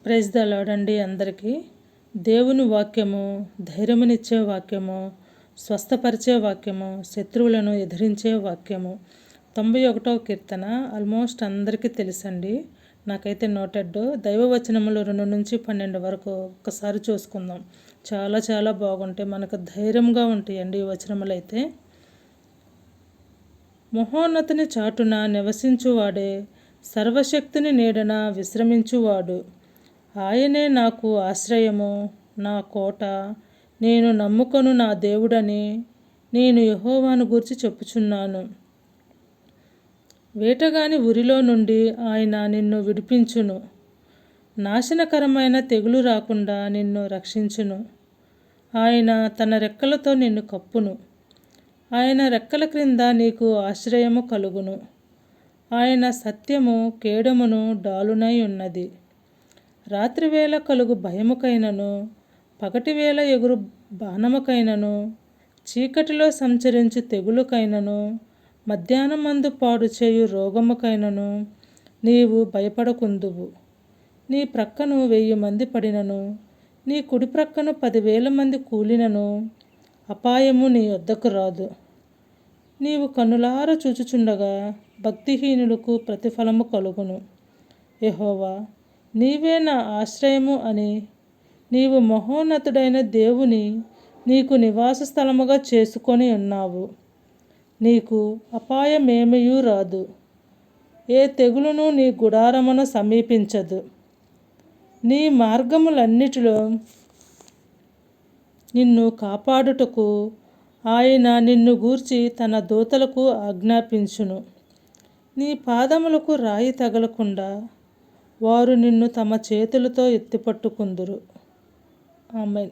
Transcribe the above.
Praise the lord అండి అందరికీ. దేవుని వాక్యము ధైర్యమునిచ్చే వాక్యము, స్వస్థపరిచే వాక్యము, శత్రువులను ఎదిరించే వాక్యము. 91వ కీర్తన ఆల్మోస్ట్ అందరికీ తెలుసండి. నాకైతే నోటెడ్. దైవవచనములు 2-12 వరకు ఒక్కసారి చూసుకుందాం. చాలా చాలా బాగుంటాయి, మనకు ధైర్యంగా ఉంటాయండి ఈ వచనములు అయితే. మహోన్నతుని చాటున నివసించువాడే, సర్వశక్తుని నీడన విశ్రమించువాడు. ఆయనే నాకు ఆశ్రయము, నా కోట, నేను నమ్ముకొను నా దేవుడని నేను యెహోవాను గూర్చి చెప్పుచున్నాను. వేటగాని ఉరిలో నుండి ఆయన నిన్ను విడిపించును, నాశనకరమైన తెగులు రాకుండా నిన్ను రక్షించును. ఆయన తన రెక్కలతో నిన్ను కప్పును, ఆయన రెక్కల క్రింద నీకు ఆశ్రయము కలుగును. ఆయన సత్యము కేడమును డాలునై ఉన్నది. రాత్రివేళ కలుగు భయముకైనను, పగటివేళ ఎగురు బాణముకైనను, చీకటిలో సంచరించు తెగులుకైనను, మధ్యాహ్నమందు పాడు చేయు రోగముకైనను నీవు భయపడకుందువు. నీ ప్రక్కను 1000 మంది పడినను, నీ కుడి ప్రక్కను 10,000 మంది కూలినను అపాయము నీ వద్దకు రాదు. నీవు కన్నులార చూచుచుండగా భక్తిహీనులకు ప్రతిఫలము కలుగును. యెహోవా, నీవే నా ఆశ్రయము అని నీవు మహోన్నతుడైన దేవుని నీకు నివాస స్థలముగా చేసుకొని ఉన్నావు. నీకు అపాయమేమయూ రాదు, ఏ తెగులును నీ గుడారమును సమీపించదు. నీ మార్గములన్నిటిలో నిన్ను కాపాడుటకు ఆయన నిన్ను గూర్చి తన దూతలకు ఆజ్ఞాపించును. నీ పాదములకు రాయి తగలకుండా వారు నిన్ను తమ చేతులతో ఎత్తిపట్టుకుందురు. ఆమేన్.